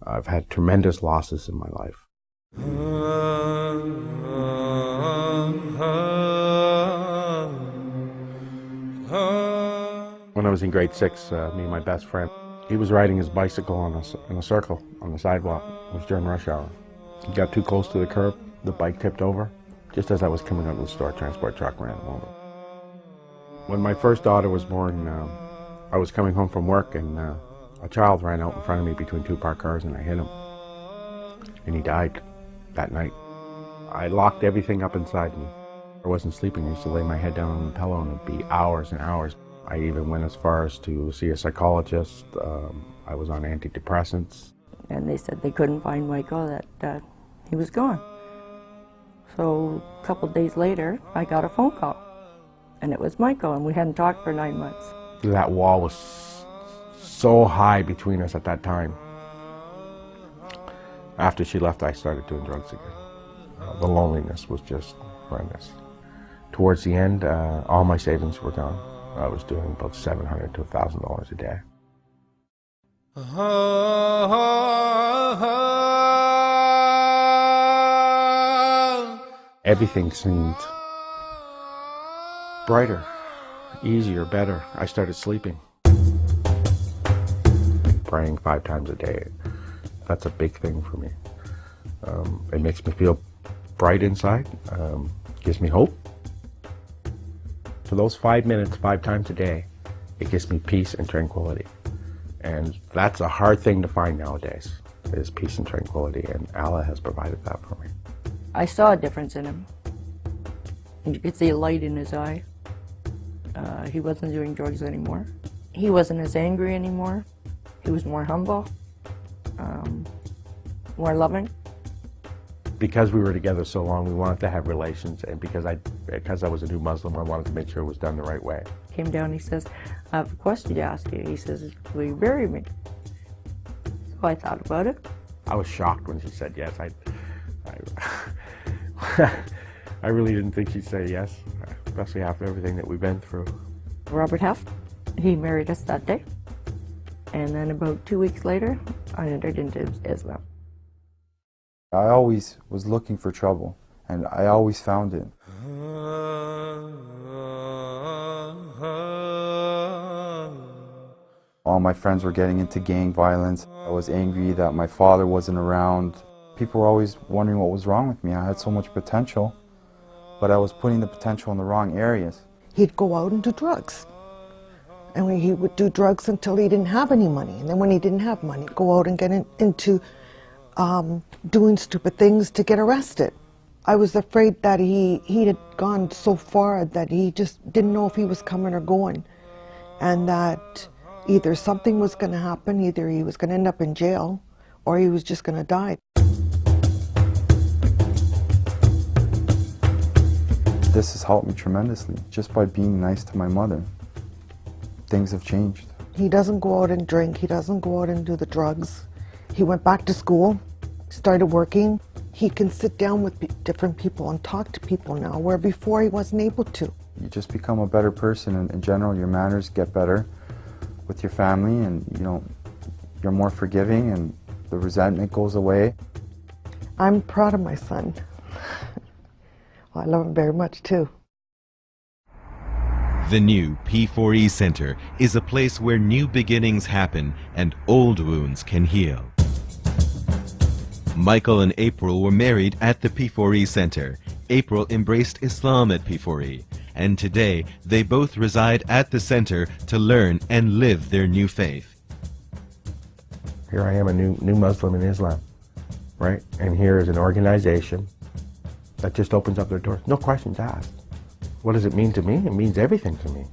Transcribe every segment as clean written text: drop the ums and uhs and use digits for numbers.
I've had tremendous losses in my life. When I was in grade 6, me and my best friend, he was riding his bicycle in a circle on the sidewalk. It was during rush hour. He got too close to the curb, the bike tipped over. Just as I was coming out of the store, a transport truck ran him over. When my first daughter was born, I was coming home from work and a child ran out in front of me between two parked cars and I hit him. And he died that night. I locked everything up inside me. I wasn't sleeping. I used to lay my head down on the pillow and it'd be hours and hours. I even went as far as to see a psychologist. I was on antidepressants. And they said they couldn't find Michael, that he was gone. So a couple days later, I got a phone call. And it was Michael, and we hadn't talked for 9 months. That wall was so high between us at that time. After she left, I started doing drugs again. The loneliness was just horrendous. Towards the end, all my savings were gone. I was doing about $700 to $1,000 a day. Everything seemed brighter, easier, better. I started sleeping. Praying 5 times a day, that's a big thing for me. It makes me feel bright inside, gives me hope. For those 5 minutes, 5 times a day, it gives me peace and tranquility. And that's a hard thing to find nowadays, is peace and tranquility, and Allah has provided that for me. I saw a difference in him. You could see a light in his eye. He wasn't doing drugs anymore. He wasn't as angry anymore. He was more humble, more loving. Because we were together so long, we wanted to have relations, and because I was a new Muslim, I wanted to make sure it was done the right way. Came down, he says, I have a question to ask you. He says, will you marry me? So I thought about it. I was shocked when she said yes. I really didn't think she'd say yes, especially after everything that we've been through. Robert Heft, he married us that day. And then about 2 weeks later, I entered into Islam. I always was looking for trouble, and I always found it. All my friends were getting into gang violence. I was angry that my father wasn't around. People were always wondering what was wrong with me. I had so much potential, but I was putting the potential in the wrong areas. He'd go out and do drugs. And he would do drugs until he didn't have any money. And then when he didn't have money, go out and get into doing stupid things to get arrested. I was afraid that he had gone so far that he just didn't know if he was coming or going. And that either something was going to happen, either he was going to end up in jail, or he was just going to die. This has helped me tremendously, just by being nice to my mother. Things have changed. He doesn't go out and drink, he doesn't go out and do the drugs. He went back to school, started working. He can sit down with different people and talk to people now, where before he wasn't able to. You just become a better person, and in general your manners get better with your family, and you're more forgiving, and the resentment goes away. I'm proud of my son. Well, I love him very much too. The new P4E Center is a place where new beginnings happen and old wounds can heal. Michael and April were married at the P4E Center. April embraced Islam at P4E, and today they both reside at the center to learn and live their new faith. Here I am, a new Muslim in Islam, right? And here is an organization that just opens up their doors, no questions asked. What does it mean to me? It means everything to me.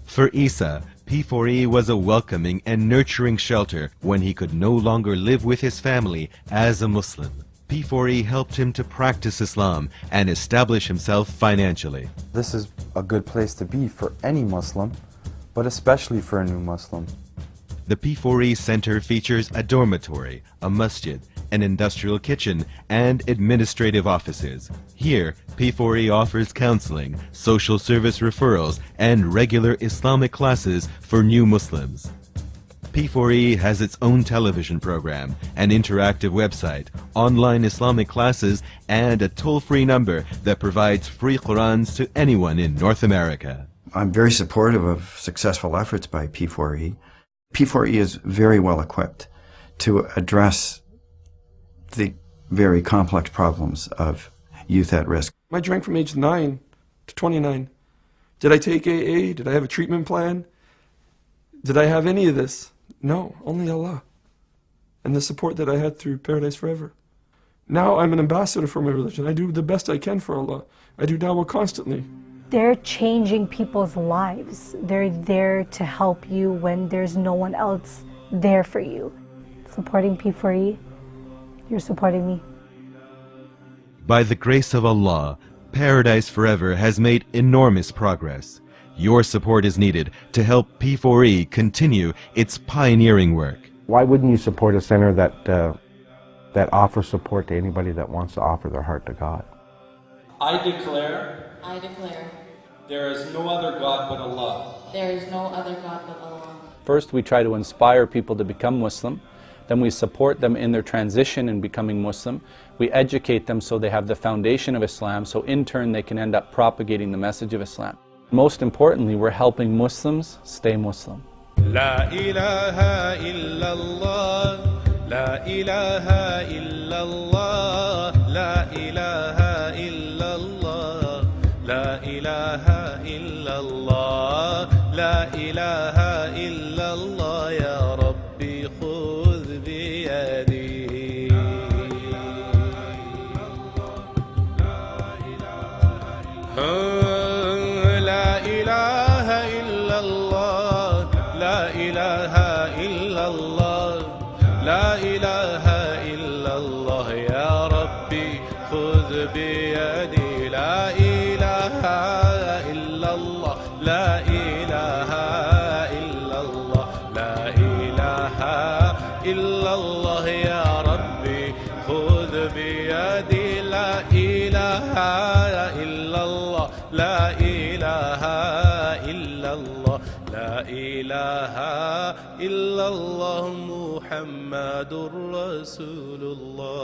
For Isa, P4E was a welcoming and nurturing shelter when he could no longer live with his family as a Muslim. P4E helped him to practice Islam and establish himself financially. This is a good place to be for any Muslim, but especially for a new Muslim. The P4E Center features a dormitory, a masjid, an industrial kitchen, and administrative offices. Here, P4E offers counseling, social service referrals, and regular Islamic classes for new Muslims. P4E has its own television program, an interactive website, online Islamic classes, and a toll-free number that provides free Qurans to anyone in North America. I'm very supportive of successful efforts by P4E. P4E is very well equipped to address the very complex problems of youth at risk. I drank from age 9 to 29. Did I take AA? Did I have a treatment plan? Did I have any of this? No, only Allah. And the support that I had through Paradise Forever. Now I'm an ambassador for my religion. I do the best I can for Allah. I do dawah constantly. They're changing people's lives. They're there to help you when there's no one else there for you. Supporting P4E, you're supporting me. By the grace of Allah, Paradise Forever has made enormous progress. Your support is needed to help P4E continue its pioneering work. Why wouldn't you support a center that offers support to anybody that wants to offer their heart to God? I declare there is no other God but Allah. There is no other God but Allah. First, we try to inspire people to become Muslim. Then we support them in their transition in becoming Muslim. We educate them so they have the foundation of Islam, so in turn they can end up propagating the message of Islam. Most importantly, we're helping Muslims stay Muslim. La ilaha illallah, la ilaha illallah, la ilaha illallah, la ilaha illallah, la ilaha illallah, ya Rabbi khudh biyadi. لا إله إلا الله يا ربي خذ بيدي لا إله إلا الله لا إله إلا الله لا إله إلا الله يا ربي خذ بيدي لا إله إلا الله لا إله إلا الله لا إله إلا الله محمد رسول الله.